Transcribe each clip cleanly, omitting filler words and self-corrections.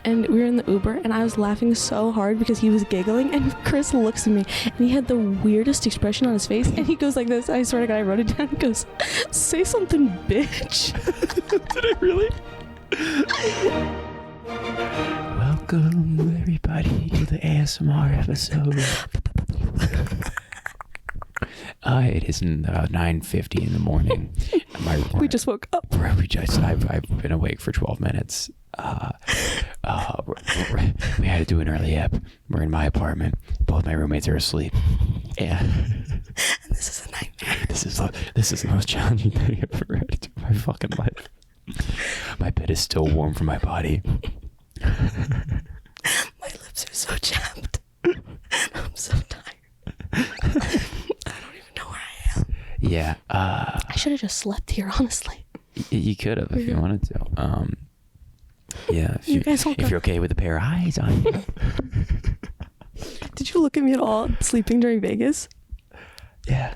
and we were in the Uber, and I was laughing so hard because he was giggling, and Chris looks at me, and he had the weirdest expression on his face, and he goes like this. I swear to God, I wrote it down. He goes, "Say something, bitch." Did I really? Welcome, everybody, to the ASMR episode. It is 9:50 in the morning. We just woke up. I've been awake for 12 minutes. We had to do an early ep. We're in my apartment. Both my roommates are asleep. And This is a nightmare. This is the most challenging thing I've ever had to do in my fucking life. My bed is still warm from my body. My lips are so chapped. I'm so tired. I don't even know where I am. Yeah. I should have just slept here, honestly. You could have if you wanted to. Yeah. If you're okay with a pair of eyes on you. Did you look at me at all sleeping during Vegas? Yeah.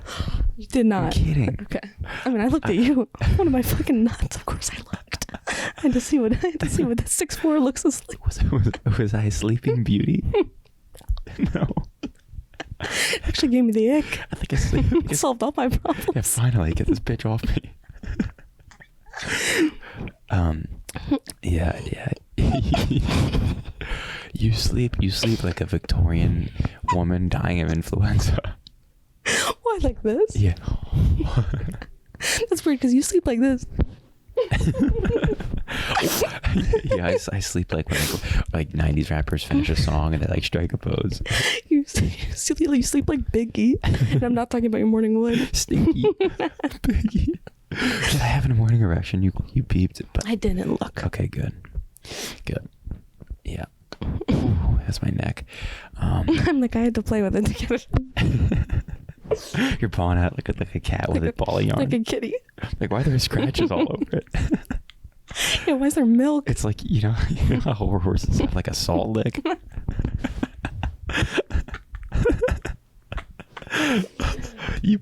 You did not. I'm kidding. Okay. I mean, I looked at you. What am I fucking nuts? Of course I looked. I had to see what the 6'4" looks asleep. Was I a sleeping beauty? No. It actually gave me the ick. I think I sleep. It solved all my problems. Yeah, finally, get this bitch off me. Yeah. You sleep like a Victorian woman dying of influenza. Why, like this? Yeah. That's weird because you sleep like this. Yeah, I sleep like when 90s rappers finish a song and they like strike a pose. You sleep like Biggie, and I'm not talking about your morning wood. Stinky. Biggie. Did I have a morning erection? You peeped it, but I didn't look. Okay, good. Yeah. Ooh, that's my neck. I'm like, I had to play with it to get it. You're pawing out like a cat with a ball of yarn. Like a kitty. Like, why are there scratches all over it? Yeah, why is there milk? It's like, you know how horses have like a salt lick? you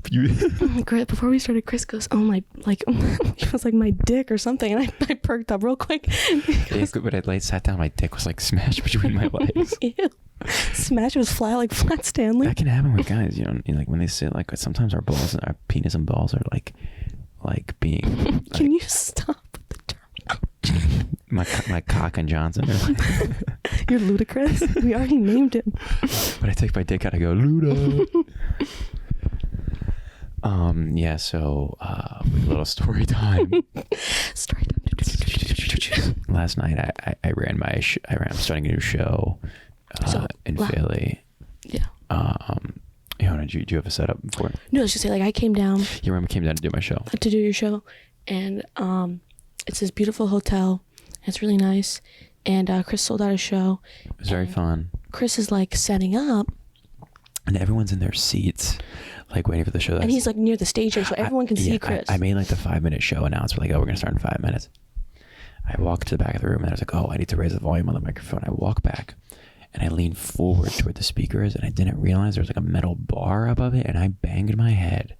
Great. Before we started, Chris goes, "Oh my!" Like it was like my dick or something, and I perked up real quick. But I sat down, my dick was like smashed between my legs. Ew. Smash was flat like Flat Stanley. That can happen with guys, you know, like when they sit, like sometimes our penis and balls are like being. Can you stop with the term? my cock and Johnson. You're ludicrous. We already named him. But I take my dick out, I go, Luda. Yeah, so a little story time. Story time. Last night I'm starting a new show in Philly. Yeah. Did you have a setup before? No, let's just say, like, I came down. You remember came down to do my show? To do your show. And it's this beautiful hotel. It's really nice. And Chris sold out a show. It was very fun. Chris is like setting up. And everyone's in their seats, like waiting for the show. And he's like near the stage, so everyone can see Chris. I made like the 5-minute show announcement. We're like, oh, we're going to start in 5 minutes. I walked to the back of the room and I was like, oh, I need to raise the volume on the microphone. I walk back and I leaned forward toward the speakers and I didn't realize there was like a metal bar above it, and I banged my head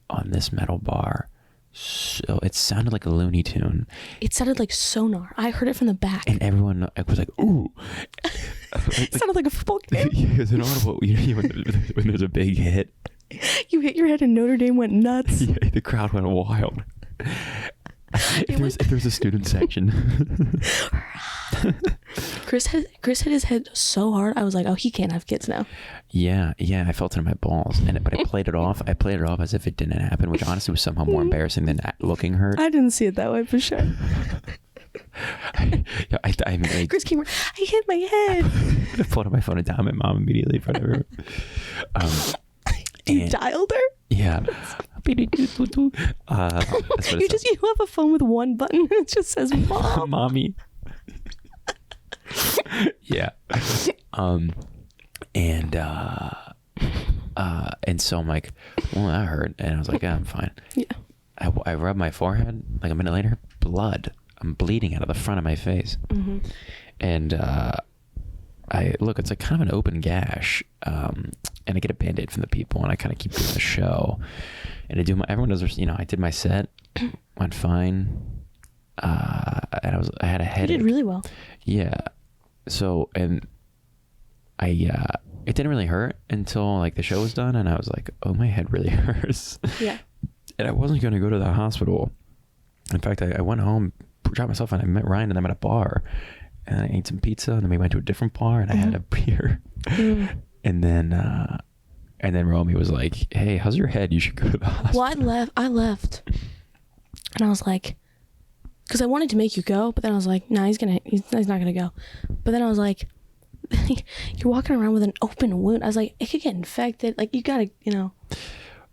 on this metal bar. So it sounded like a Looney Tune. It sounded like sonar. I heard it from the back. And everyone was like, ooh. It sounded like a football game. Yeah, it's an audible. When there's a big hit. You hit your head and Notre Dame went nuts. Yeah, the crowd went wild. If there's a student section. Chris hit his head so hard. I was like, oh, he can't have kids now. Yeah, I felt it in my balls, but I played it off. I played it off as if it didn't happen, which honestly was somehow more embarrassing than looking hurt. I didn't see it that way for sure. I mean, like, Chris came. I hit my head. I pulled up my phone and dialed my mom immediately in front of her. You dialed her? Yeah. You have a phone with one button and it just says mom. Mommy. Yeah. And so I'm like, well, that hurt. And I was like, yeah, I'm fine. Yeah. I rubbed my forehead. Like a minute later, blood. I'm bleeding out of the front of my face. Mm-hmm. And it's like kind of an open gash. And I get a Band-Aid from the people, and I kind of keep doing the show. And everyone does, I did my set, went fine. And I had a headache. You did really well. Yeah. So, and I, it didn't really hurt until like the show was done, and I was like, oh, my head really hurts. Yeah. And I wasn't going to go to the hospital. In fact, I went home, dropped myself, and I met Ryan and them at a bar, and I ate some pizza, and then we went to a different bar, and I had a beer. And then Romy was like, hey, how's your head? You should go to the hospital. Well, I left. And I was like, because I wanted to make you go, but then I was like, nah, he's not gonna go. But then I was like, you're walking around with an open wound. I was like, it could get infected. Like, you gotta,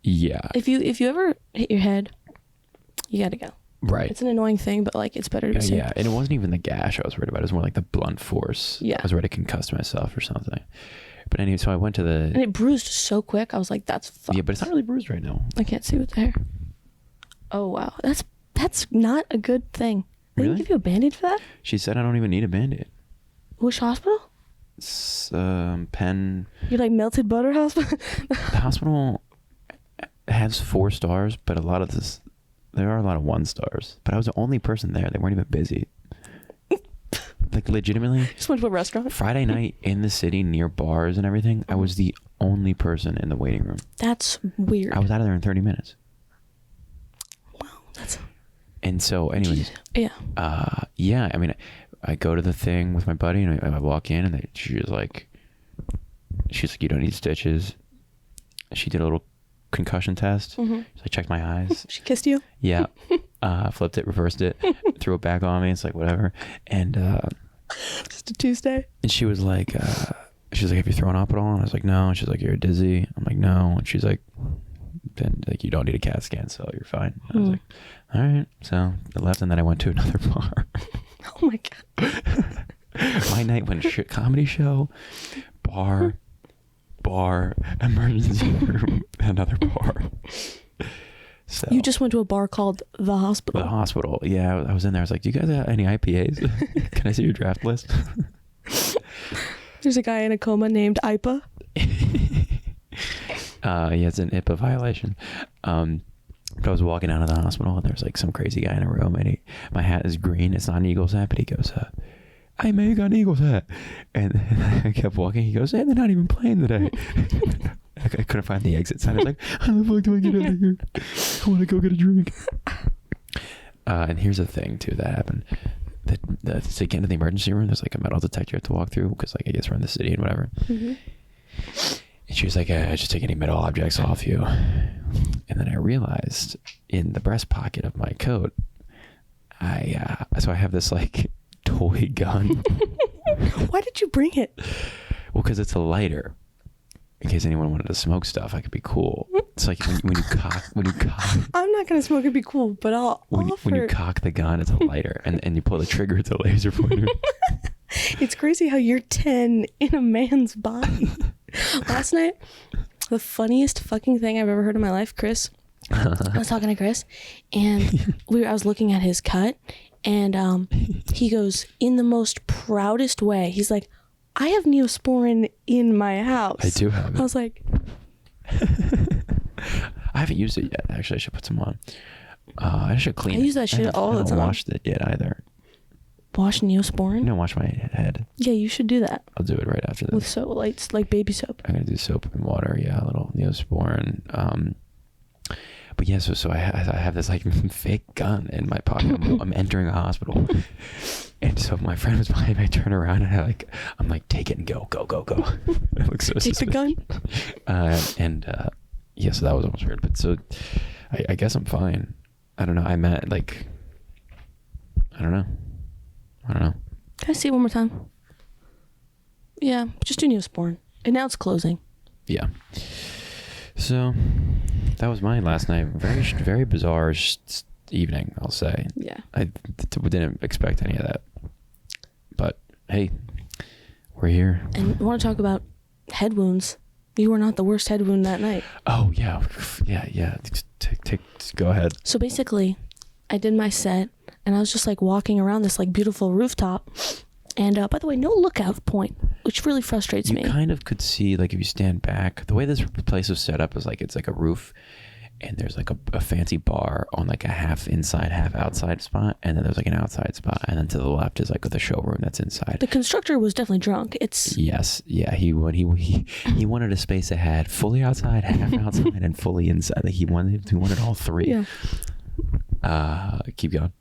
Yeah. If you ever hit your head, you gotta go. Right. It's an annoying thing, but like, it's better to be safe. Yeah, and it wasn't even the gash I was worried about. It was more like the blunt force. Yeah. I was ready to concuss myself or something. But anyway, so I went to the... And it bruised so quick. I was like, that's fucked. Yeah, but it's not really bruised right now. I can't see with the hair. Oh, wow. That's not a good thing. They didn't Really? give you a Band-Aid for that? She said I don't even need a Band-Aid. Which hospital? It's, Penn... You're like Melted Butter Hospital? The hospital has 4 stars, but there are a lot of 1 stars. But I was the only person there. They weren't even busy. Like, legitimately, Just went to a restaurant? Friday night in the city near bars and everything, I was the only person in the waiting room. That's weird. I was out of there in 30 minutes. Wow, that's... And so, anyways, Yeah. yeah, I mean, I go to the thing with my buddy, and I walk in, and she's like, you don't need stitches. She did a little concussion test. So I checked my eyes. She kissed you? Yeah. Flipped it, reversed it, threw it back on me. It's like, whatever. And Just a Tuesday? and she was like, have you thrown up at all? And I was like, no. And she's like, you're dizzy. I'm like, no. And she's like, then like you don't need a CAT scan, so you're fine. And I was like, all right. So I left, and then I went to another bar. Oh my God. My night went comedy show, bar, emergency room, another bar. So You just went to a bar called The Hospital. the hospital. Yeah, I was in there. I was like, do you guys have any IPAs? Can I see your draft list? There's a guy in a coma named IPA. Yeah, it's an IPA violation. But I was walking out of the hospital, and there's like some crazy guy in a room, and my hat is green. It's not an Eagles hat, but he goes, hey man, you got an Eagles hat. And I kept walking. He goes, hey, they're not even playing today. I couldn't find the exit sign. I was like, how the fuck do I get out of here? I want to go get a drink. And here's the thing too that happened. To get into the emergency room, there's like a metal detector you have to walk through, because like I guess we're in the city and whatever. And she was like, just take any metal objects off you. And then I realized in the breast pocket of my coat, so I have this like toy gun. Why did you bring it? Well, because it's a lighter. In case anyone wanted to smoke stuff, I could be cool. It's like when you cock. I'm not gonna smoke. It'd be cool, but I'll offer. When you cock the gun, it's a lighter, and you pull the trigger, it's a laser pointer. It's crazy how you're 10 in a man's body. Last night, the funniest fucking thing I've ever heard in my life, Chris. I was talking to Chris, and I was looking at his cut, and he goes, in the most proudest way, he's like, I have Neosporin in my house. I do have it. I was like, I haven't used it yet. Actually, I should put some on. I should clean it. I use that shit all the time. I haven't washed it yet either. Wash Neosporin? No, wash my head. Yeah, you should do that. I'll do it right after this. With soap, like baby soap. I'm gonna do soap and water. Yeah, a little Neosporin. But yeah, so I have this like fake gun in my pocket. I'm entering a hospital, and so my friend was behind me. I turn around, and I'm like, take it and go. It looks so Take suspicious. the gun. Yeah, so that was almost weird. But so I guess I'm fine. I don't know. I don't know. Can I see it one more time? Yeah, just do Neosporin. And now it's closing. Yeah. So that was mine last night. Very, very bizarre evening, I'll say. Yeah. I didn't expect any of that. But hey, we're here. And I want to talk about head wounds. You were not the worst head wound that night. Oh, yeah. Go ahead. So basically, I did my set, and I was just like walking around this like beautiful rooftop. And by the way, no lookout point, which really frustrates me. You kind of could see, like, if you stand back, the way this place was set up is like it's like a roof, and there's like a fancy bar on like a half inside, half outside spot, and then there's like an outside spot, and then to the left is like the showroom that's inside. The constructor was definitely drunk. It's yes, yeah. He wanted a space that had fully outside, half outside, and fully inside. Like he wanted all three. Yeah. Keep going.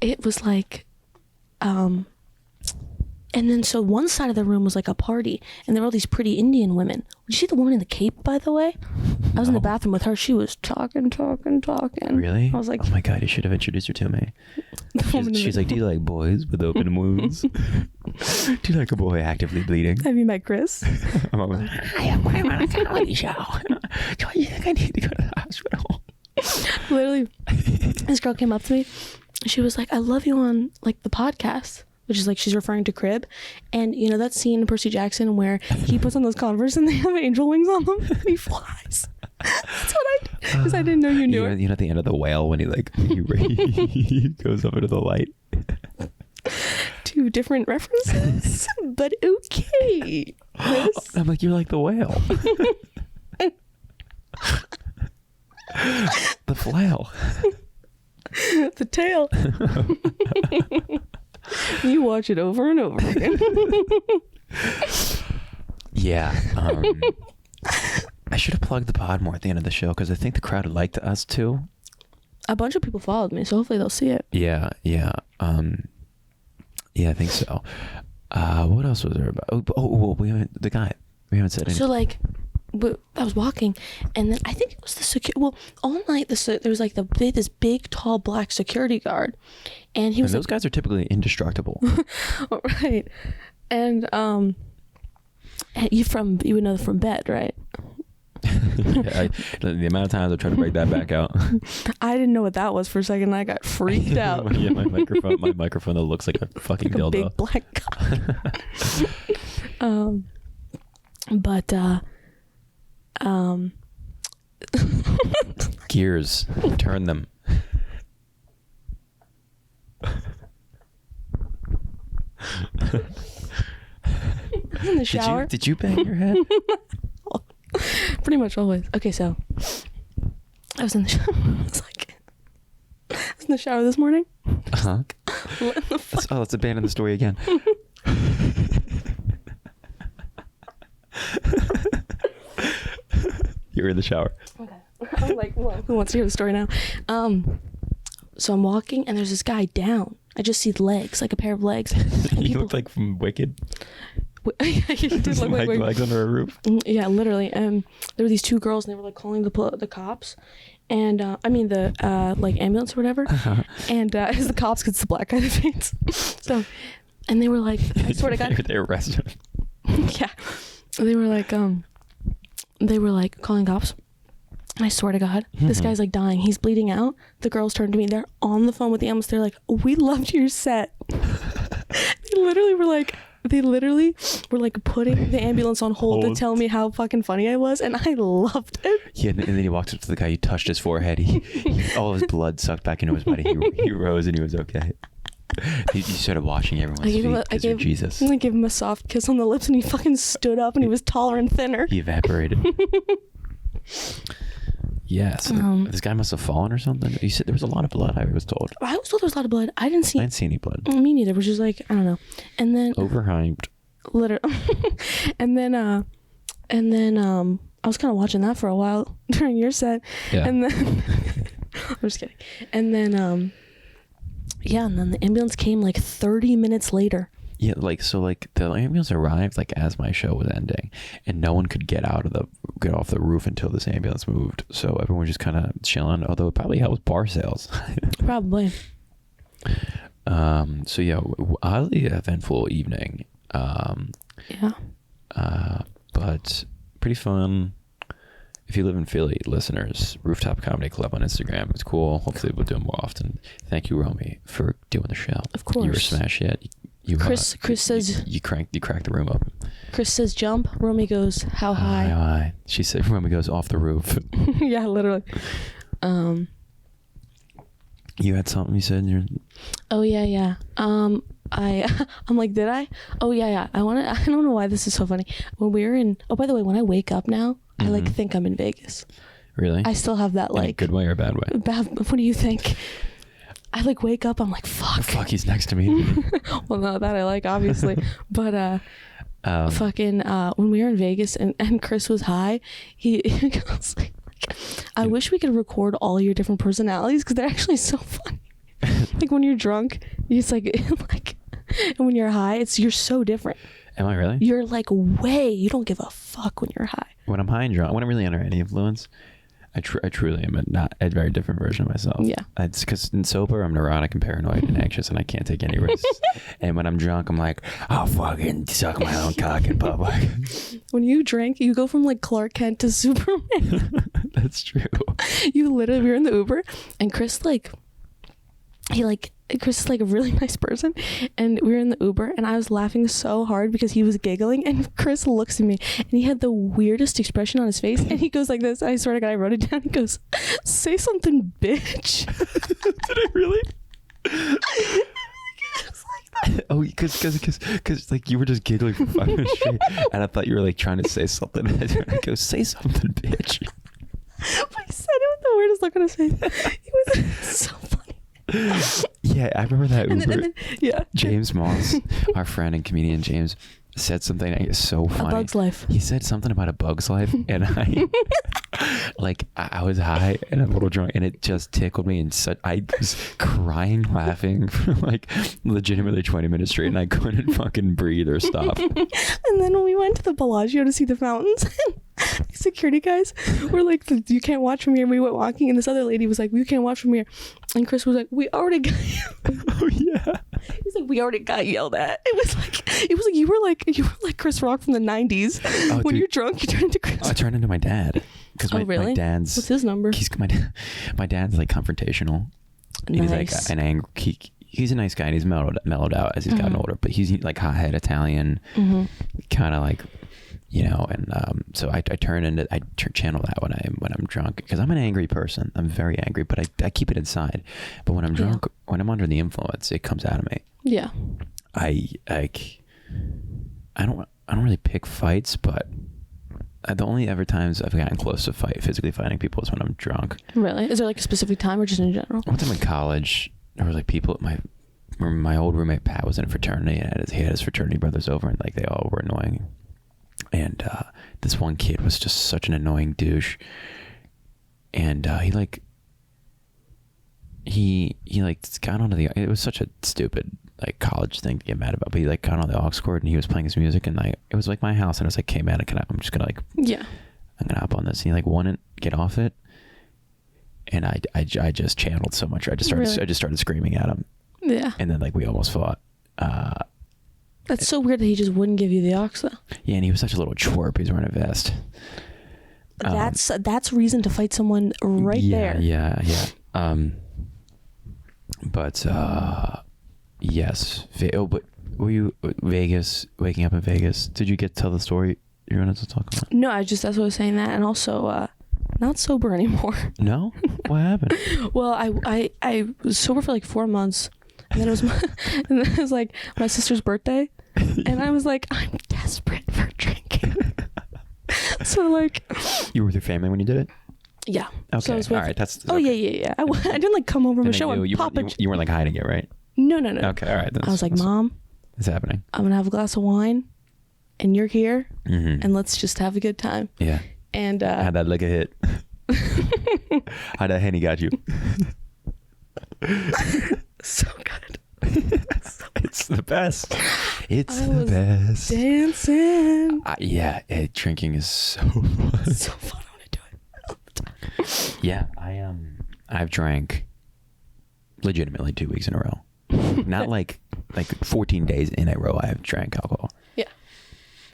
It was like, and then so one side of the room was like a party, and there were all these pretty Indian women. Did you see the woman in the cape, by the way? I was in the bathroom with her. She was talking. Really? I was like, oh my God, you should have introduced her to me. She's like, do you like boys with open wounds? Do you like a boy actively bleeding? have you met Chris? I'm always like, hi, I'm on a comedy show. Do you think I need to go to the hospital? Literally, this girl came up to me. She was like, I love you on like the podcast. Which is like she's referring to Crib, and you know that scene in Percy Jackson where he puts on those Converse and they have angel wings on them and he flies. That's what I because I didn't know you knew it. You know at the end of The Whale when he goes up into the light. Two different references, but okay. I'm like, you're like the whale. The flail. The tail. You watch it over and over again. Yeah. I should have plugged the pod more at the end of the show because I think the crowd liked us too. A bunch of people followed me, so hopefully they'll see it. Yeah. Yeah, I think so. What else was there about? We haven't said anything. So like, I was walking, and then I think it was the security. Well, all night there was like this big, tall, black security guard, and he was. And those guys are typically indestructible. Right, and you would know from bed, right? Yeah, the amount of times I tried to break that back out. I didn't know what that was for a second. And I got freaked out. Yeah, my microphone that looks like a fucking like a dildo. big black guy. Gears, turn them. In the shower. Did you bang your head? Pretty much always. Okay, so I was in the shower. I was in the shower this morning. Uh-huh. Let's abandon the story again. You're in the shower. Okay. I'm like, well, who wants to hear the story now? So I'm walking, and there's this guy down. I just see legs, like a pair of legs. You look like from Wicked. He did look like legs under a roof. Yeah, literally. There were these two girls, and they were like calling the cops, and the like ambulance or whatever. Uh-huh. And it's the cops because it's the black guy that faints. So, and they were like, I swear to God, they arrested him. Yeah, they were like calling cops. And I swear to God, this guy's like dying. He's bleeding out. The girls turn to me. They're on the phone with the ambulance. They're like, "We loved your set." They literally were like putting the ambulance on hold to tell me how fucking funny I was, and I loved it. Yeah, and then he walked up to the guy. He touched his forehead. All of his blood sucked back into his body. He rose and he was okay. He started washing everyone's feet because of Jesus. I gave him a soft kiss on the lips, and he fucking stood up, and he was taller and thinner. He evaporated. Yeah, so this guy must have fallen or something. You said there was a lot of blood, I was told. I was told there was a lot of blood. I didn't see any blood. Me neither. It was just like, I don't know. And then overhyped. Literally. and then I was kind of watching that for a while during your set. Yeah. And then I'm just kidding. And then and then the ambulance came like 30 minutes later. Yeah, the ambulance arrived like as my show was ending, and no one could get off the roof until this ambulance moved. So everyone was just kind of chilling. Although it probably helped bar sales. Probably. So yeah, oddly eventful evening. Yeah. But pretty fun. If you live in Philly, listeners, Rooftop Comedy Club on Instagram. It's cool. Hopefully we'll do it more often. Thank you, Romy, for doing the show. Of course. You were a smash hit. Chris says you cracked the room open. Chris says jump. Romy goes how high? How high? She said Romy goes off the roof. Yeah, literally. You had something you said in your. Oh yeah. I'm like, did I? Oh yeah. I don't know why this is so funny. When we were in. Oh, by the way, when I wake up now, I like think I'm in Vegas. Really? I still have that In a like good way or a bad way? what do you think? I like wake up, I'm like, fuck. Oh, fuck, he's next to me. Well, no, that I like, obviously. But fucking when we were in Vegas and Chris was high, he goes like, I wish we could record all your different personalities because they're actually so funny. Like when you're drunk, it's like and when you're high, you're so different. Am I really? You're like you don't give a fuck when you're high. When I'm high and drunk, when I'm really under any influence, I truly am a very different version of myself. Yeah. It's because in sober, I'm neurotic and paranoid and anxious, and I can't take any risks. And when I'm drunk, I'm like, I'll fucking suck my own cock in public. When you drink, you go from like Clark Kent to Superman. That's true. We were in the Uber, and Chris is like a really nice person, and we were in the Uber and I was laughing so hard because he was giggling, and Chris looks at me and he had the weirdest expression on his face, and he goes like this. I swear to God, I wrote it down. He goes, say something, bitch. Did I really? Oh, because like you were just giggling for 5 minutes straight, and I thought you were like trying to say something. I go, say something, bitch. But he said it with the weirdest look on his face. He was so funny. Yeah, I remember that Uber. And then, yeah. James Moss, our friend and comedian James, said something that is so funny. A Bug's Life. He said something about A Bug's Life, and I was high and a little drunk, and it just tickled me, and I was crying, laughing for like legitimately 20 minutes straight, and I couldn't fucking breathe or stop. And then when we went to the Bellagio to see the fountains, security guys were like, you can't watch from here. And we went walking, and this other lady was like, you can't watch from here. And Chris was like, we already got Oh yeah. He's like, we already got yelled at. It was like you were like Chris Rock from the 90s. Oh, when dude. You're drunk, you turn into Chris. I turned into my dad. Because really? my dad's... What's his number? My dad's like confrontational. Nice. He's like an angry... He's a nice guy, and he's mellowed out as he's gotten older. But he's like hothead Italian, kind of like, and so I channel that when I'm drunk, because I'm an angry person. I'm very angry, but I keep it inside. But when I'm drunk, when I'm under the influence, it comes out of me. Yeah. I don't really pick fights, but the only ever times I've gotten close to physically fighting people is when I'm drunk. Really? Is there like a specific time or just in general? One time in college, there were like people at my old roommate Pat was in a fraternity, and he had his fraternity brothers over, and like they all were annoying. And this one kid was just such an annoying douche, and he got onto the. It was such a stupid like college thing to get mad about, but he like got on the aux cord and he was playing his music, and it was like my house, and I was like, "Hey man, I'm just gonna I'm gonna hop on this." And he like wouldn't get off it, and I just channeled so much. I just started screaming at him. Yeah. And then like we almost fought. That's so weird that he just wouldn't give you the aux though. Yeah, and he was such a little twerp. He's wearing a vest. That's reason to fight someone right there. Yeah. But yes. But were you waking up in Vegas? Did you get to tell the story you wanted to talk about? No, that's what I was saying that, and also not sober anymore. No? What happened? Well, I was sober for like 4 months, and then it was like my sister's birthday, and I was like, I'm desperate for drinking. So like, you were with your family when you did it? Yeah. Okay. So I was with, all right. That's. Oh okay. yeah. I didn't like come over Then to the show and pop it. You weren't like hiding it, right? No. Okay. All right. I was like, Mom, it's happening. I'm gonna have a glass of wine, and you're here, mm-hmm. and let's just have a good time. Yeah. And how'd that liquor hit? How'd that Henny got you? So good. It's the best. It's I the was best. Dancing. Yeah, drinking is so fun. It's so fun. I want to do it all the time. Yeah, I've drank legitimately 2 weeks in a row. Not like 14 days in a row I have drank alcohol. Yeah.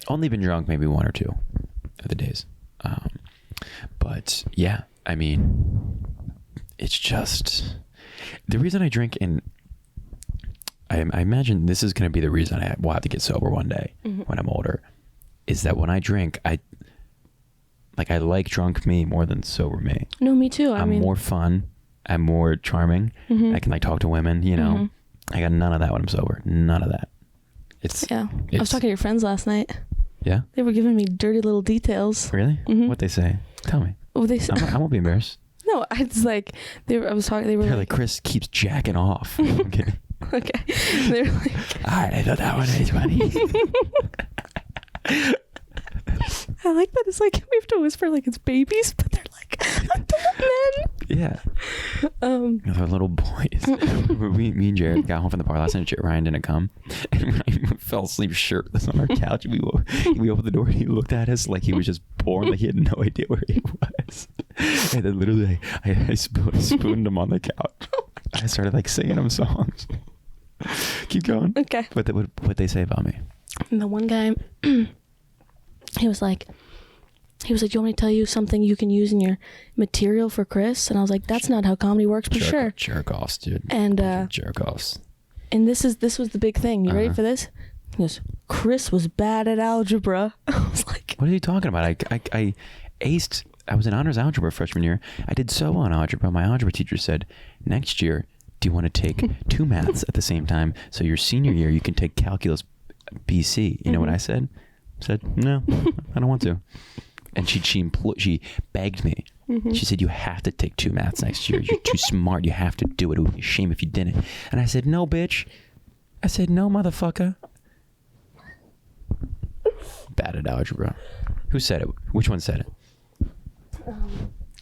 Only been drunk maybe 1 or 2 of the days. But yeah, I mean, it's just the reason I drink, and I imagine this is going to be the reason I will have to get sober one day when I'm older, is that when I drink, I like drunk me more than sober me. No, me too. I'm more fun. I'm more charming. I can like talk to women, you know. I got none of that when I'm sober. None of that. I was talking to your friends last night. Yeah? They were giving me dirty little details. Really? What'd they say? Tell me. Oh, I won't be embarrassed. No, it's like they were like Chris keeps jacking off. I'm kidding. Okay. They're like, all right, I thought that one was funny. I like that it's like we have to whisper like it's babies, but they're like adult men. Yeah. They're little boys. me and Jared got home from the bar last night. Ryan didn't come, and Ryan fell asleep shirtless on our couch. We opened the door and he looked at us like he was just born, like he had no idea where he was. And then literally, I spooned him on the couch. I started like singing him songs. Keep going. Okay. What they say about me? And the one guy, he was like, do you want me to tell you something you can use in your material for Chris? And I was like, that's not how comedy works, but sure. Jerk offs, dude. And jerk offs. And this was the big thing. You ready for this? He goes, Chris was bad at algebra. I was like, what are you talking about? I aced. I was in honors algebra freshman year. I did so well in algebra. My algebra teacher said, next year, do you want to take 2 maths at the same time? So your senior year, you can take calculus BC. You know what I said? I said, no, I don't want to. And she begged me. She said, you have to take 2 maths next year. You're too smart. You have to do it. It would be a shame if you didn't. And I said, no, bitch. I said, no, motherfucker. Bad at algebra. Who said it? Which one said it?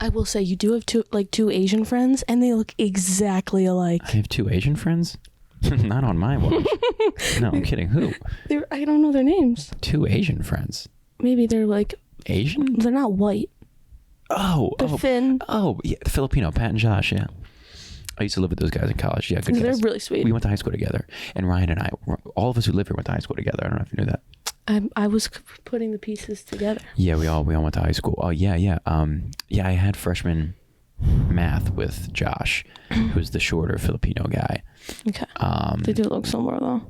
I will say you do have two Asian friends, and they look exactly alike. I have 2 Asian friends? Not on my watch. No, I'm kidding. Who? I don't know their names. 2 Asian friends. Maybe they're like Asian? They're not white. They're Finn. Oh, yeah, Filipino, Pat and Josh, yeah. I used to live with those guys in college. Yeah, good guys. They're really sweet. We went to high school together. And Ryan and I, all of us who live here went to high school together. I don't know if you knew that. I was putting the pieces together. Yeah, we all went to high school. Oh, yeah. I had freshman math with Josh, who's the shorter Filipino guy. Okay. They do look similar, though.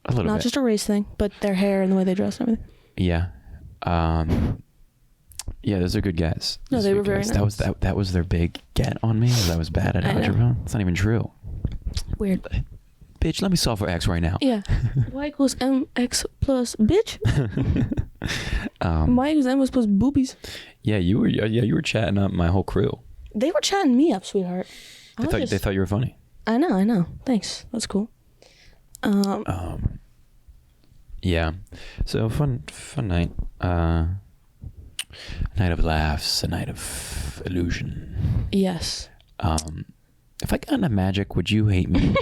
A little bit. Not just a race thing, but their hair and the way they dress and everything. Yeah. Yeah, those are good guys. No, they were very nice. That was their big get on me. I was bad at algebra. It's not even true. Weird. Bitch, let me solve for X right now. Yeah. Y equals mx plus bitch. Y equals mx plus boobies. Yeah, you were chatting up my whole crew. They were chatting me up, sweetheart. They thought you were funny. I know. Thanks. That's cool. Yeah. So fun night. A night of laughs, a night of illusion. Yes. If I got into magic, would you hate me?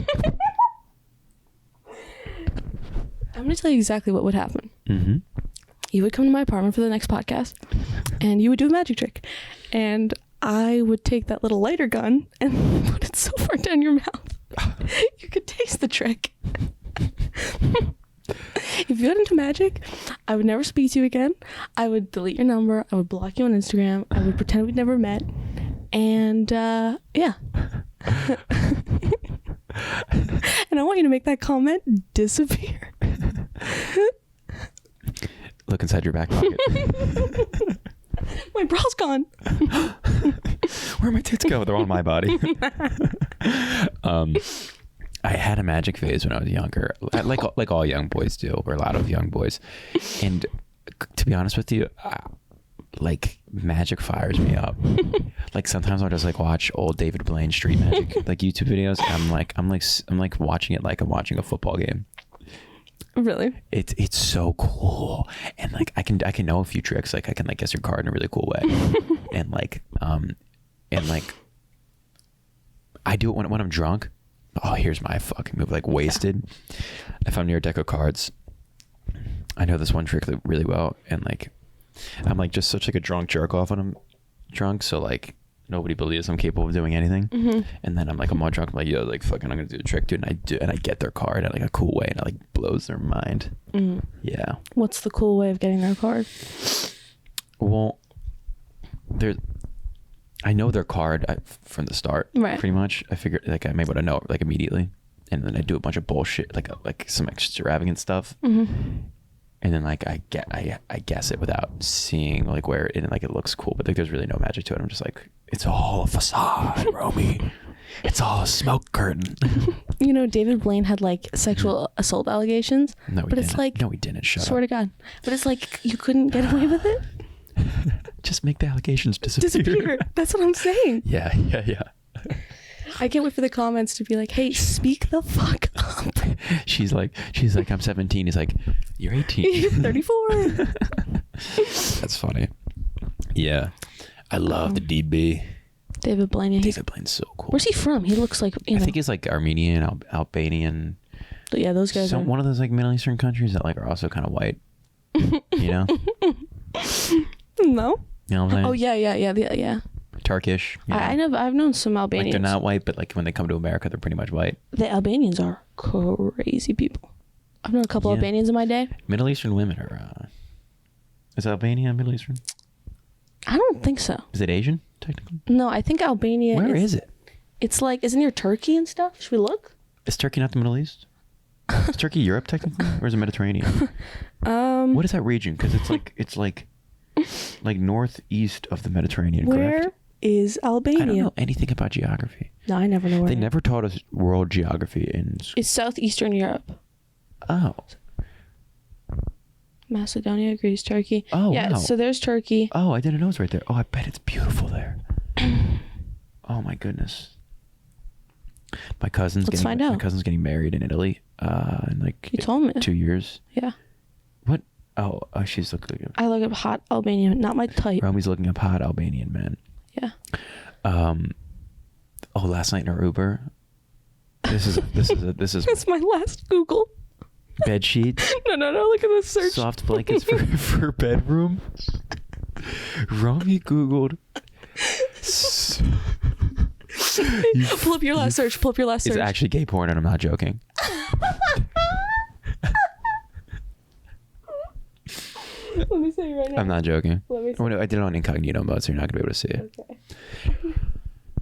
I'm going to tell you exactly what would happen. Mm-hmm. You would come to my apartment for the next podcast, and you would do a magic trick. And I would take that little lighter gun and put it so far down your mouth, you could taste the trick. If you got into magic, I would never speak to you again. I would delete your number. I would block you on Instagram. I would pretend we'd never met. And, yeah. And I want you to make that comment disappear. Look inside your back pocket. My bra's gone. Where'd my tits go? They're on my body. I had a magic phase when I was younger, like all young boys do, or a lot of young boys. And to be honest with you, like magic fires me up. Like sometimes I'll just like watch old David Blaine street magic like YouTube videos. And I'm like watching it like I'm watching a football game. Really? It's so cool, and like I can know a few tricks. Like I can like guess your card in a really cool way, and like I do it when I'm drunk. Oh, here's my fucking move. Like wasted. If I'm near a deck of cards, I know this one trick really well, and like I'm like just such like a drunk jerk off when I'm drunk. So like nobody believes I'm capable of doing anything. Mm-hmm. And then I'm all drunk. I'm like, yo, like fucking, I'm gonna do the trick, dude. And I get their card at like a cool way, and it like blows their mind. Mm-hmm. Yeah. What's the cool way of getting their card? Well, I know their card from the start, right? Pretty much. I figured like I'm able to know it like immediately, and then I do a bunch of bullshit, like some extravagant stuff, mm-hmm. And then like I guess it without seeing like where it, and like it looks cool, but like there's really no magic to it. I'm just like, it's all a facade, Romy. It's all a smoke curtain. You know, David Blaine had like sexual assault allegations. No, he didn't. It's like, no, he didn't. Shut up. Swear to God. But it's like you couldn't get away with it. Just make the allegations disappear. That's what I'm saying. Yeah. I can't wait for the comments to be like, hey, speak the fuck up. She's like, I'm 17. He's like, you're 18. You're 34. That's funny. Yeah. I love the DB. David Blaine. David Blaine's so cool. Where's he from? He looks like, I think he's like Armenian, Albanian. Yeah, those guys are. One of those like Middle Eastern countries that like are also kind of white. You know? No. You know what I'm saying? Oh, yeah. Turkish. You know? I've known some Albanians. Like they're not white, but like when they come to America, they're pretty much white. The Albanians are crazy people. I've known a couple Albanians in my day. Middle Eastern women are. Is Albania Middle Eastern? I don't think so. Is it Asian technically? No, I think Albania. Where is it? It's like, isn't near Turkey and stuff? Should we look? Is Turkey not the Middle East? Is Turkey Europe technically, or is it Mediterranean? What is that region? Because it's like northeast of the Mediterranean. Where correct? Is Albania? I don't know anything about geography. No, I never know where. They never taught us world geography in school. It's southeastern Europe. Oh. Macedonia, Greece, Turkey. Oh, yeah. wow. So there's Turkey. Oh, I didn't know it was right there. Oh, I bet it's beautiful there. Oh my goodness. My cousin's getting married in Italy. In like you told me 2 years. Yeah. What? Oh, she's looking. I look up hot Albanian, not my type. Romy's looking up hot Albanian men. Yeah. Oh, last night in our Uber. This is. That's my last Google. Bed sheets. No. Look at the search. Soft blankets for bedroom. Romy Googled. Pull up your last search. It's actually gay porn, and I'm not joking. Let me see right now. I'm not joking. Let me see. Oh, no, I did it on incognito mode, so you're not gonna be able to see it. Okay.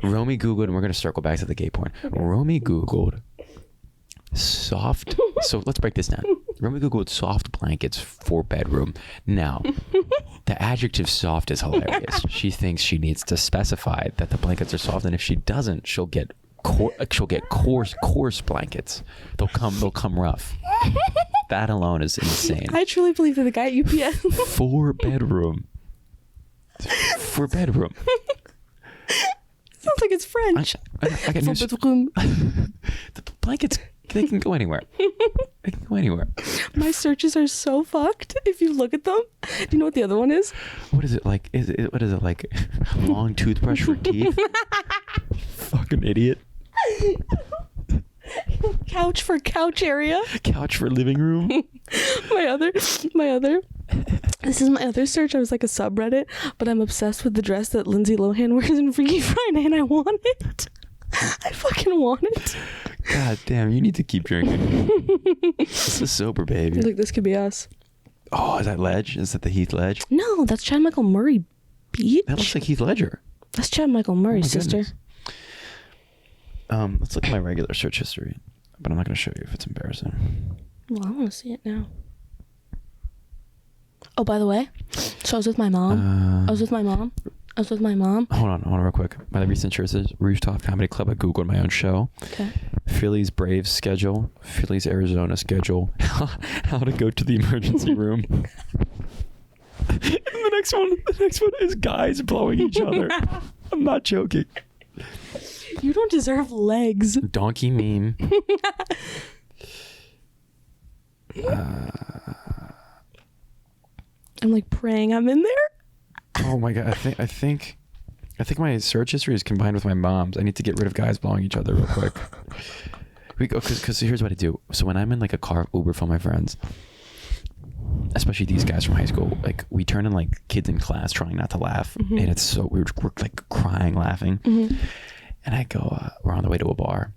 Romy Googled, and we're gonna circle back to the gay porn. Okay. Romy Googled soft. So let's break this down. Romy Googled soft blankets for bedroom. Now, the adjective soft is hilarious. She thinks she needs to specify that the blankets are soft, and if she doesn't, she'll get coarse blankets. They'll come rough. That alone is insane. I truly believe that the guy at UPS. For bedroom. Sounds like it's French. I got news. The blankets, they can go anywhere. They can go anywhere. My searches are so fucked. If you look at them, do you know what the other one is? What is it like? What is it like? Long toothbrush for teeth? Fucking idiot. Couch for couch area. Couch for living room. my other This is my other search. I was like a subreddit, but I'm obsessed with the dress that Lindsay Lohan wears in Freaky Friday, and I want it. I fucking want it. God damn, you need to keep drinking. This is sober behavior. Look, this could be us. Oh, is that Ledge? Is that the Heath Ledge? No, that's Chad Michael Murray, bitch. That looks like Heath Ledger. That's Chad Michael Murray, sister. Let's look at my regular search history, but I'm not going to show you if it's embarrassing. Well, I want to see it now. Oh, by the way, so I was with my mom. I was with my mom. Hold on real quick. My recent search is Rooftop Comedy Club. I Googled my own show. Okay. Phillies Braves schedule. Phillies Arizona schedule. How to go to the emergency room. And the next one is guys blowing each other. I'm not joking. You don't deserve legs. Donkey meme. I'm like praying I'm in there. Oh my god! I think my search history is combined with my mom's. I need to get rid of guys blowing each other real quick. We go because here's what I do. So when I'm in like a car Uber for my friends, especially these guys from high school, like we turn in like kids in class trying not to laugh, and it's so we're like crying laughing. And I go, we're on the way to a bar,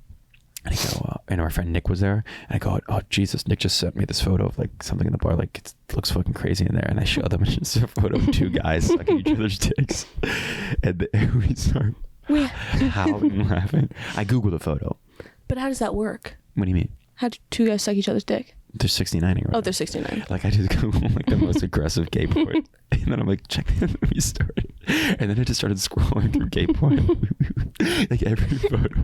and I go, and our friend Nick was there, and I go, oh Jesus, Nick just sent me this photo of like something in the bar, like it looks fucking crazy in there, and I show them it's just a photo of two guys sucking each other's dicks, and we start howling laughing. I Googled the photo. But how does that work? What do you mean? How do two guys suck each other's dick? They're 69ing. Oh, they're 69. Like I just Google like the most aggressive gay porn, and then I'm like, check the movie started, and then I just started scrolling through gay porn. Like every photo,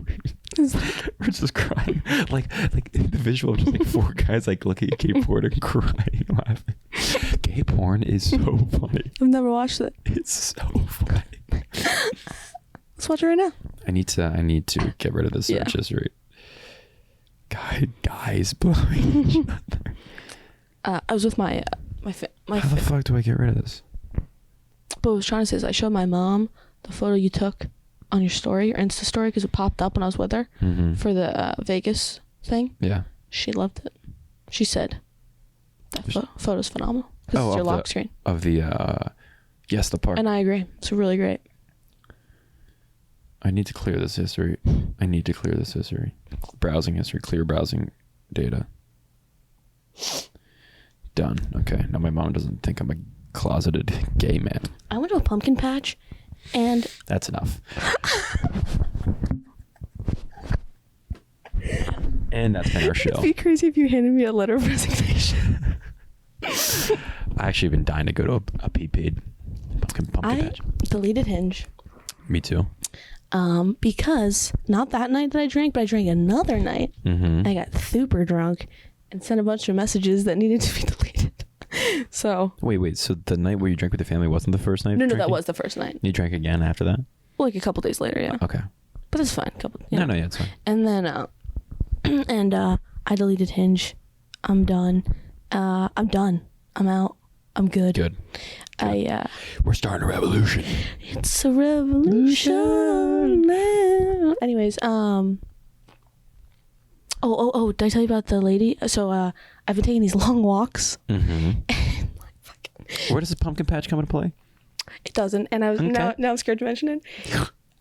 we're just crying. Like the visual of just like four guys like looking at gay porn and crying, laughing. Gay porn porn is so funny. I've never watched it. It's so funny. Let's watch it right now. I need to get rid of the search history. Guys blowing each other. I was with my How the fuck do I get rid of this? But what I was trying to say is I showed my mom the photo you took on your story, your Insta story, because it popped up when I was with her for the Vegas thing. Yeah. She loved it. She said that photo's phenomenal because it's your lock screen. Of the, yes, the part. And I agree. It's really great. I need to clear this history. Browsing history, clear browsing data. Done. Okay. Now my mom doesn't think I'm a closeted gay man. I went to a pumpkin patch and... That's enough. And that's been our show. It'd be crazy if you handed me a letter of resignation. I actually been dying to go to a PP pumpkin patch. I deleted Hinge. Me too. Because not that night that I drank, but I drank another night. I got super drunk and sent a bunch of messages that needed to be deleted. So wait. So the night where you drank with the family wasn't the first night? No, that was the first night. You drank again after that? Well, like a couple days later, yeah. Okay. But it's fine. No, yeah, it's fine. And then, I deleted Hinge. I'm done. I'm out. I'm good. Good. We're starting a revolution. It's a revolution now. Anyways, Oh, did I tell you about the lady? So, I've been taking these long walks. And where does the pumpkin patch come into play? It doesn't. And I was now I'm scared to mention it.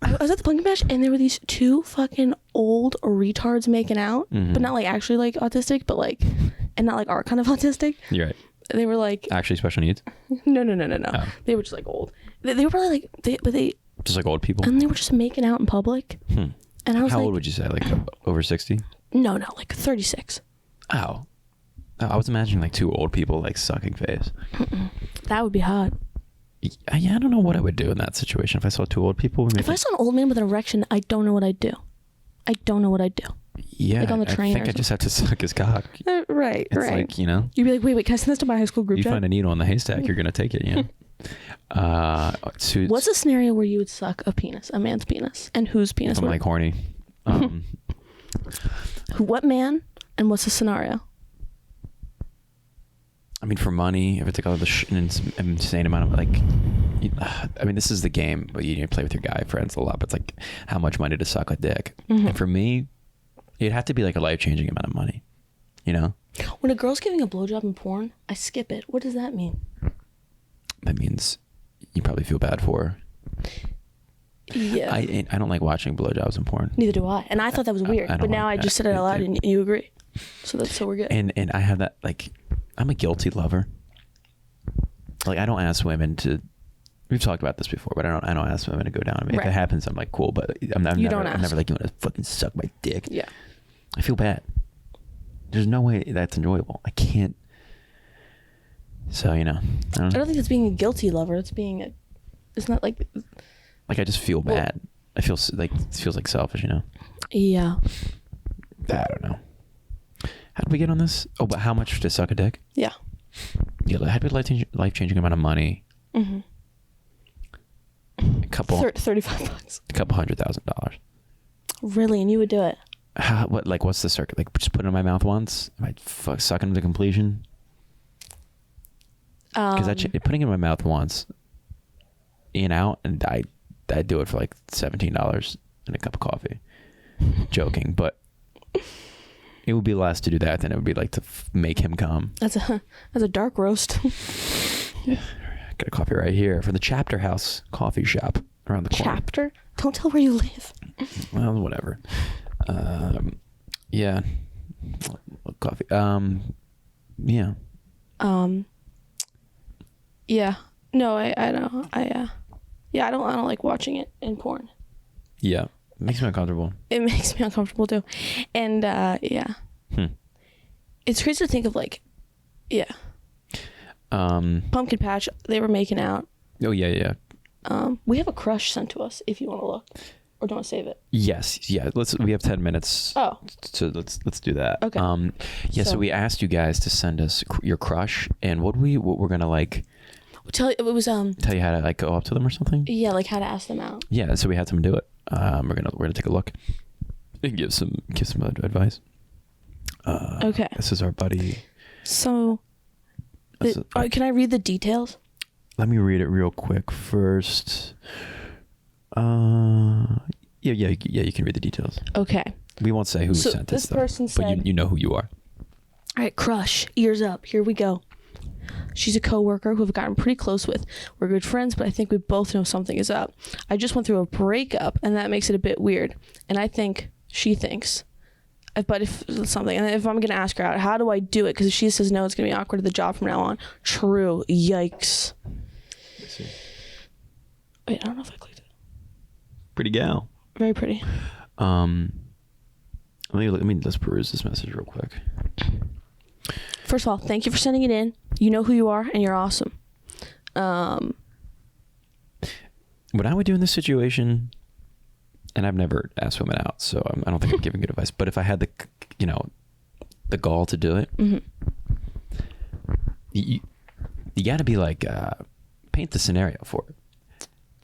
I was at the pumpkin patch and there were these two fucking old retards making out, but not like actually like autistic, but like, and not like our kind of autistic. You're right. They were like actually special needs. No. Oh. They were just like old. They were probably like they just like old people. And they were just making out in public. And I was How like, old would you say? Like over 60? No, like 36. Oh, I was imagining like two old people like sucking face. That would be hot. Yeah, I don't know what I would do in that situation if I saw two old people. If I saw an old man with an erection, I don't know what I'd do. Yeah, like on the train. I think I just have to suck his cock. Right. It's like, you know. You'd be like, wait, can I send this to my high school group You chat? find a needle in the haystack, you're gonna take it. Yeah. What's a scenario where you would suck a man's penis, and whose penis? I'm like horny. What man, and what's the scenario? I mean, for money, if it's like an insane amount of like, I mean, this is the game, but you need to play with your guy friends a lot. But it's like how much money to suck a dick. And for me, it'd have to be like a life-changing amount of money. You know? When a girl's giving a blowjob in porn, I skip it. What does that mean? That means you probably feel bad for her. Yeah. I don't like watching blowjobs in porn. Neither do I. And I thought that was weird. But now I just said it out loud and you agree. So we're good. And I have that, like, I'm a guilty lover. Like, I don't ask women to, we've talked about this before, but I don't ask women to go down on me. Right. If it happens, I'm like, cool, but I'm never like, you want to fucking suck my dick. Yeah. I feel bad. There's no way that's enjoyable. I can't. So, you know. I don't think it's being a guilty lover. It's not like. Like, I just feel bad. I feel like, it feels like selfish, you know? Yeah. I don't know. How did we get on this? Oh, but how much to suck a dick? Yeah. Yeah, it had to be life-changing amount of money. Mm-hmm. A couple. $35. A couple $100,000. Really? And you would do it? What's the circuit? Like, just put it in my mouth once? Am I sucking them to completion? Because putting it in my mouth once, in out, and I'd do it for like $17 and a cup of coffee. Joking, but it would be less to do that than it would be like to make him come. That's a dark roast. Yeah, got a coffee right here from the Chapter House coffee shop around the corner. Chapter? Don't tell where you live. Well, whatever. Yeah. Coffee. Yeah. Yeah. No, I don't. Yeah, I don't like watching it in porn. Yeah. It makes me uncomfortable. It makes me uncomfortable too. And yeah. It's crazy to think of like, yeah. Pumpkin Patch, they were making out. Oh yeah. We have a crush sent to us if you want to look. Or don't save it? Yes. Yeah. We have 10 minutes. Oh. So let's do that. Okay. So we asked you guys to send us your crush, and what we're gonna like tell you how to like go up to them or something. Yeah, like how to ask them out. Yeah. So we had them do it. We're gonna take a look and give some advice. Okay. This is our buddy. So, can I read the details? Let me read it real quick first. Yeah, you can read the details. Okay. We won't say who sent this person stuff, said, but you know who you are. All right, crush, ears up, here we go. She's a coworker who I've gotten pretty close with. We're good friends, but I think we both know something is up. I just went through a breakup, and that makes it a bit weird. And I think she thinks. But if I'm going to ask her out, how do I do it? Because if she says no, it's going to be awkward at the job from now on. True. Yikes. Let's see. Wait, I don't know if I clicked it. Pretty gal. Very pretty. Let's peruse this message real quick. First of all, thank you for sending it in. You know who you are, and you're awesome. What I would do in this situation, and I've never asked women out, so I don't think I'm giving good advice. But if I had the gall to do it, mm-hmm. you got to be like, paint the scenario for it.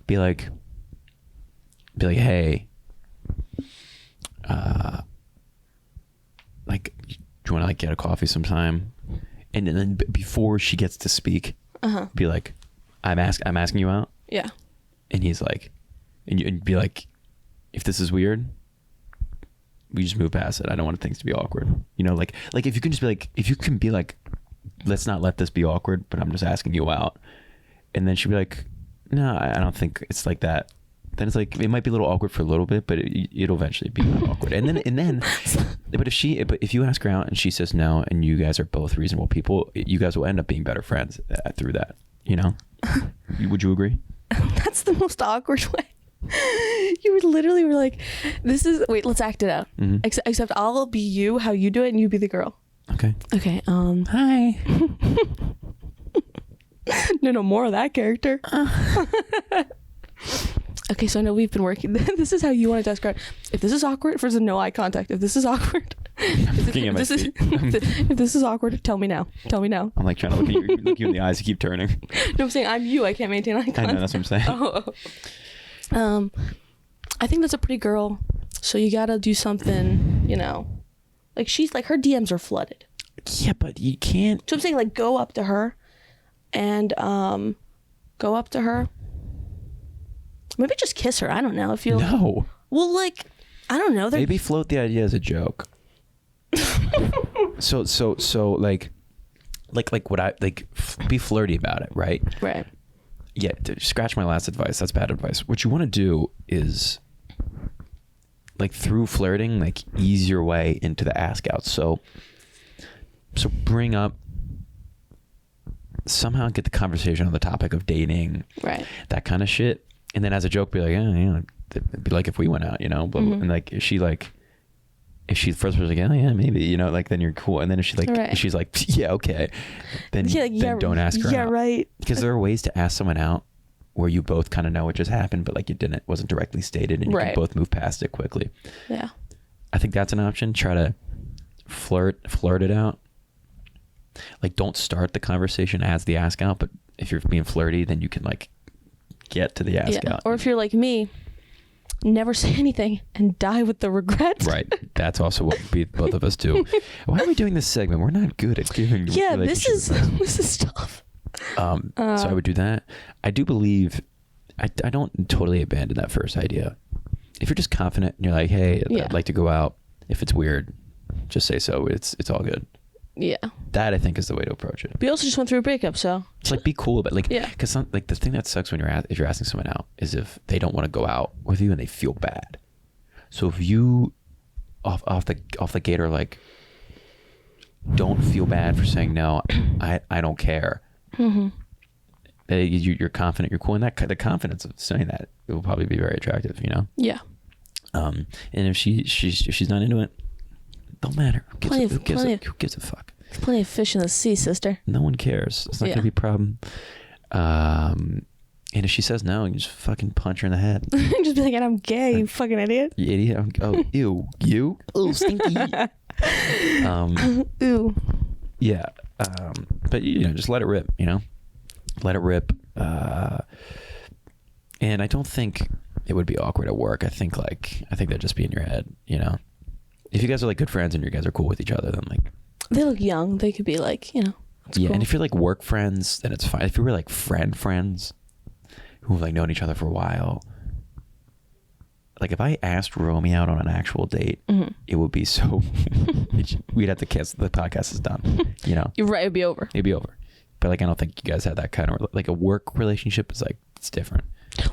Be like, hey, like, do you want to like get a coffee sometime? And then before she gets to speak, be like, I'm asking you out. Yeah. And he's like, and be like, if this is weird, we just move past it. I don't want things to be awkward. Like if you can just be like, if you can be like, let's not let this be awkward, but I'm just asking you out. And then she'd be like, no, I don't think it's like that. Then it's like, it might be a little awkward for a little bit, but it'll eventually be awkward. And then, but if you ask her out and she says no, and you guys are both reasonable people, you guys will end up being better friends through that. Would you agree? That's the most awkward way. You literally were like, let's act it out. Mm-hmm. Except I'll be you, how you do it, and you be the girl. Okay. Hi. No, more of that character. Okay, so I know we've been working. This is how you want to ask her out. If this is awkward, first no eye contact. If this is awkward, if this is awkward, tell me now. I'm like trying to look you in the eyes. You keep turning. No, I'm saying I'm you. I can't maintain eye contact. I know, that's what I'm saying. I think that's a pretty girl. So you gotta do something, like she's like, her DMs are flooded. Yeah, but you can't. So I'm saying, like, go up to her and maybe just kiss her. I don't know if you. No. Well, like, I don't know. Maybe float the idea as a joke. so like what I like, be flirty about it, right? Right. Yeah. Scratch my last advice. That's bad advice. What you want to do is, like, through flirting, like, ease your way into the ask out. So bring up, somehow get the conversation on the topic of dating, right? That kind of shit. And then as a joke, be like, it'd be like if we went out, blah, blah. And like, if she first was like, oh yeah, maybe, like, then you're cool. And then if she's like, yeah, okay, then don't ask her out. Yeah, right. Because there are ways to ask someone out where you both kind of know what just happened, but like wasn't directly stated, and you can both move past it quickly. Yeah. I think that's an option. Try to flirt it out. Like, don't start the conversation as the ask out, but if you're being flirty, then you can like get to the ask out. Or if you're like me, never say anything and die with the regret. Right. That's also what both of us do. Why are we doing this segment? We're not good at giving. Yeah, this is tough. So I would do that. I do believe, I don't totally abandon that first idea. If you're just confident and you're like, hey, I'd like to go out. If it's weird, just say so. It's all good. Yeah. That, I think, is the way to approach it. We also just went through a breakup, so it's like, be cool, but like, yeah, because like the thing that sucks when if you're asking someone out is if they don't want to go out with you and they feel bad. So if you off the gate are like, don't feel bad for saying no, I don't care. Mm-hmm. You're confident, you're cool, and that the confidence of saying that, it will probably be very attractive, Yeah. And if she's not into it, don't matter. Who gives a fuck? There's plenty of fish in the sea, sister. No one cares. It's not going to be a problem. And And if she says no, you just fucking punch her in the head. Just be like, and I'm gay, you fucking idiot. You idiot. Oh, ew. You? Oh, stinky. Ooh. Yeah. But, just let it rip, Let it rip. And I don't think it would be awkward at work. I think that'd just be in your head, If you guys are like good friends and you guys are cool with each other, then like... They look young. They could be like, it's yeah, cool. and if you're like work friends, then it's fine. If you were like friends who've like known each other for a while, like if I asked Romy out on an actual date, it would be so... we'd have to cancel. The podcast is done, You're right. It'd be over. It'd be over. But like, I don't think you guys had that kind of... Like a work relationship is like, it's different.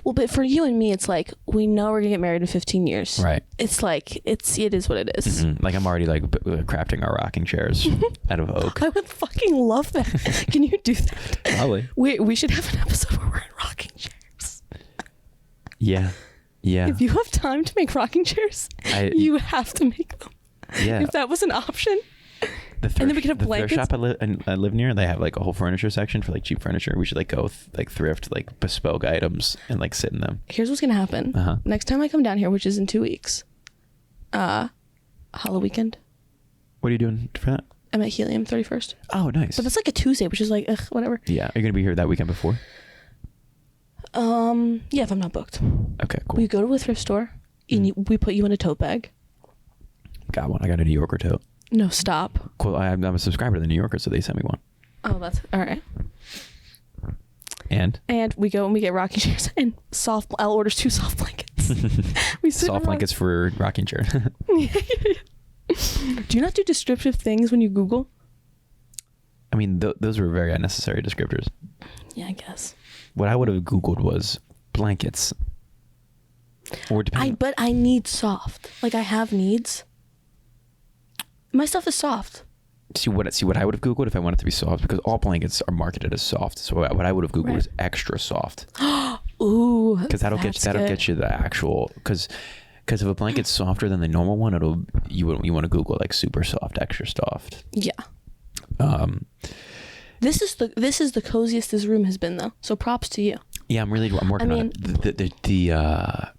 Well, but for you and me, it's like, we know we're gonna get married in 15 years. Right. It's like, it is what it is. Mm-hmm. Like I'm already like crafting our rocking chairs out of oak. I would fucking love that. Can you do that? Probably. We should have an episode where we're in rocking chairs. Yeah. Yeah. If you have time to make rocking chairs, you have to make them. Yeah. If that was an option. And then we could have blankets. The thrift shop I live near, they have like a whole furniture section for like cheap furniture. We should like go thrift like bespoke items and like sit in them. Here's what's gonna happen. Next time I come down here, which is in 2 weeks, Halloween. What are you doing for that? I'm at Helium 31st. Oh, nice. But that's like a Tuesday, which is like, whatever. Yeah. Are you gonna be here that weekend before? Yeah, if I'm not booked. Okay, cool. We go to a thrift store. And we put you in a tote bag. Got one. I got a New Yorker tote. No, stop. Cool. I'm a subscriber to the New Yorker, so they sent me one. Oh, that's all right. And we go and we get rocking chairs and I'll order 2 soft blankets. We sit soft blankets for rocking chair. Do you not do descriptive things when you Google? I mean, those were very unnecessary descriptors. Yeah, I guess. What I would have Googled was blankets. Or But I need soft. Like I have needs. My stuff is soft. See what I would have Googled if I wanted to be soft, because all blankets are marketed as soft. So what I would have Googled is extra soft. Ooh, because that'll get you the actual, because if a blanket's softer than the normal one, you want to Google like super soft, extra soft. Yeah. This is the coziest this room has been though. So props to you. Yeah, I'm working on it.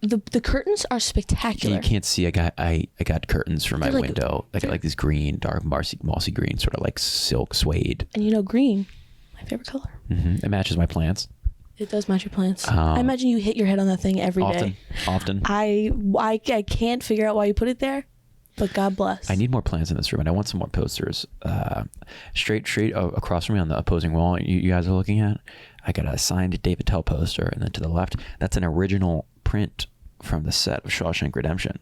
The curtains are spectacular. You can't see. I got curtains for my window. I got like this green, dark mossy green, sort of like silk suede. And green, my favorite color. Mm-hmm. It matches my plants. It does match your plants. I imagine you hit your head on that thing every day. Often. I can't figure out why you put it there, but God bless. I need more plants in this room, and I want some more posters. Straight across from me on the opposing wall you guys are looking at, I got a signed David Tell poster, and then to the left, that's an original print from the set of Shawshank Redemption.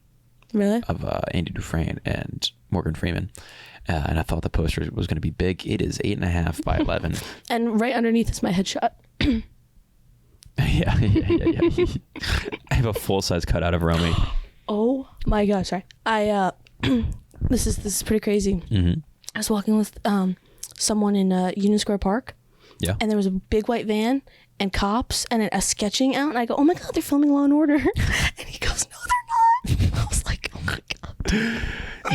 Really? Of Andy Dufresne and Morgan Freeman. And I thought the poster was going to be big. It is 8.5 by 11. And right underneath is my headshot. Yeah. I have a full-size cutout of Romy. Oh my gosh, sorry. This is pretty crazy. Mm-hmm. I was walking with someone in Union Square Park. Yeah. And there was a big white van and cops and a sketching out, and I go, "Oh my God, they're filming Law and Order." And he goes, "No, they're not." I was like, "Oh my God."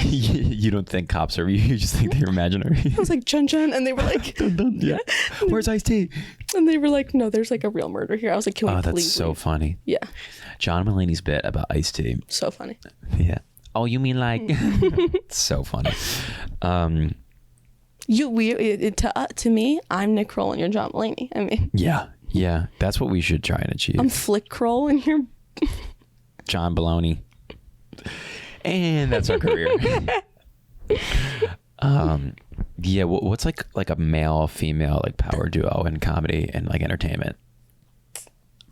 You don't think cops are, you just think they're imaginary. I was like, "Chun Chun," and they were like, dun, dun, yeah. Where's Ice-T? And they were like, "No, there's like a real murder here." I was like, "Can we please?" That's so funny. Yeah. John Mulaney's bit about Ice-T. So funny. Yeah. Oh, you mean like? It's so funny. To me, I'm Nick Kroll and you're John Mulaney. I mean. Yeah. That's what we should try and achieve. I'm Flick Kroll and you're John Baloney. And that's our career. Yeah. What's like a male female like power duo in comedy and like entertainment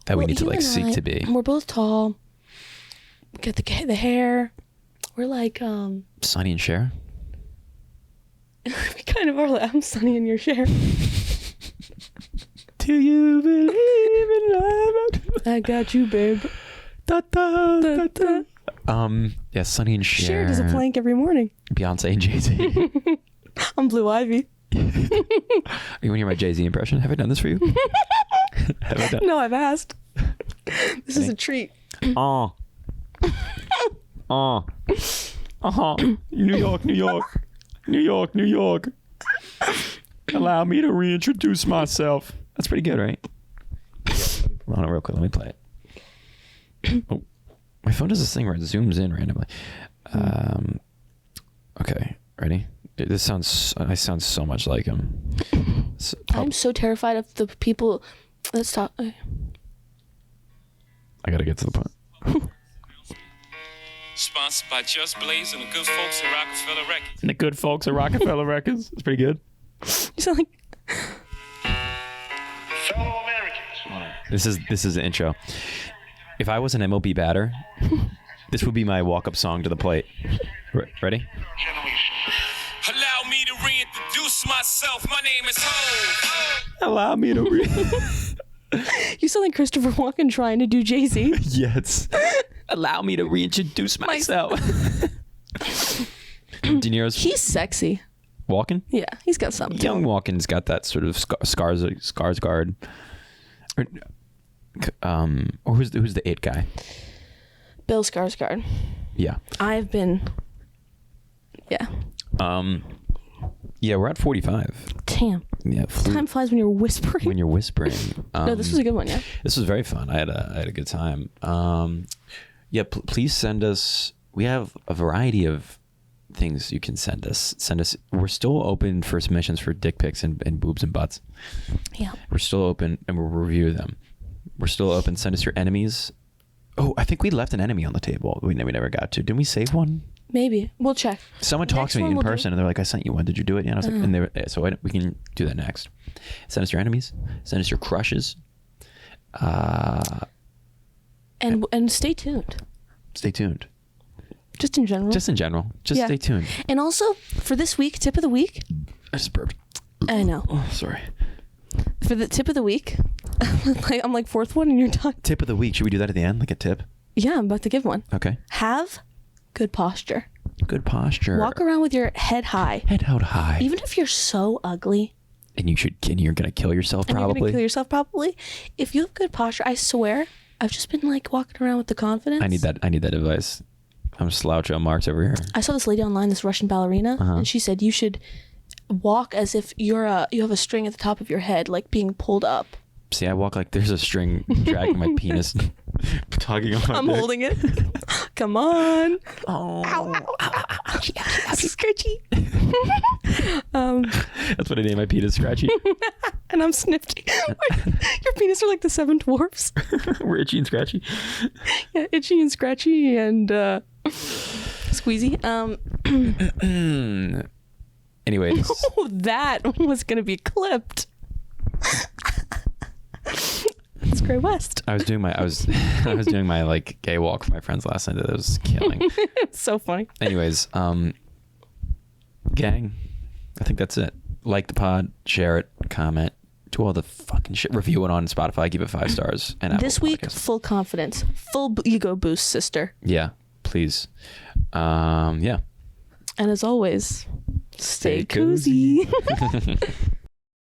that we need to like seek to be? We're both tall. Get the hair. We're like Sonny and Cher. We kind of are. Like, I'm Sonny and your Cher. Do you believe in love? I got you, babe. Da, da, da, da. Yeah, Sonny and Cher. Cher does a plank every morning. Beyonce and Jay-Z. I'm Blue Ivy. You want to hear my Jay-Z impression? Have I done this for you? Have I done? No, I've asked. This is a treat. New York, New York. New York, New York. Allow me to reintroduce myself. That's pretty good, right? Hold on real quick. Let me play it. Oh, my phone does this thing where it zooms in randomly. Okay, ready? I sound so much like him. I'm so terrified of the people. Let's talk. I gotta get to the point. Sponsored by Just Blaze and the good folks at Rockefeller Records. And the good folks at Rockefeller Records. It's pretty good. You sound like. Fellow Americans. This is the intro. If I was an MLB batter, this would be my walk-up song to the plate. Ready? Allow me to reintroduce myself. My name is Ho. Allow me to You sound like Christopher Walken trying to do Jay-Z. Yes. Allow me to reintroduce myself. De Niro's He's sexy. Walken? Yeah, he's got something. Young Walken's got that sort of Skarsgård. Or who's the it guy? Bill Skarsgård. Yeah. I've been. Yeah. Yeah, we're at 45. Damn. Yeah. Time flies when you're whispering. When you're whispering. No, this was a good one. Yeah. This was very fun. I had a good time. Yeah, please send us. We have a variety of things you can send us. We're still open for submissions for dick pics and boobs and butts. Yeah. We're still open and we'll review them. We're still open. Send us your enemies. Oh, I think we left an enemy on the table. We never got to. Didn't we save one? Maybe we'll check. Someone talked to me in person and they're like, "I sent you one. Did you do it?" Yeah, and I was like, and so we can do that next. Send us your enemies. Send us your crushes. And stay tuned. Stay tuned. Just in general. Just in general. Just Yeah. stay tuned. And also for this week, tip of the week. I just burped. I know. Oh, sorry. For the tip of the week, I'm like fourth one and you're done. Tip of the week. Should we do that at the end, like a tip? Yeah, I'm about to give one. Okay. Have good posture. Good posture. Walk around with your head high. Head held high. Even if you're so ugly. And you're gonna kill yourself And you're probably. gonna kill yourself probably. If you have good posture, I swear, I've just been like walking around with the confidence. I need that advice. I'm slouch on marks over here. I saw this lady online, this Russian ballerina, and she said you should walk as if you have a string at the top of your head, like being pulled up. See, I walk like there's a string dragging my penis, tugging on my I'm dick. holding it. Come on. Oh, Ow, ow, ow, ow. Scratchy. That's what I named my penis, Scratchy. And I'm snifty. Your penis are like the seven dwarfs. We're itchy and scratchy. Yeah, itchy and scratchy and squeezy. Anyways, That was gonna be clipped. It's Gray West. I was doing my like gay walk for my friends last night. That was killing. It's so funny. Anyways, gang, I think that's it. Like the pod, share it, comment, do all the fucking shit. Review it on Spotify, give it 5 stars. And This Apple week, Podcasts. full confidence, full ego boost, sister. Yeah, please. Yeah. And as always, stay Stay cozy. cozy.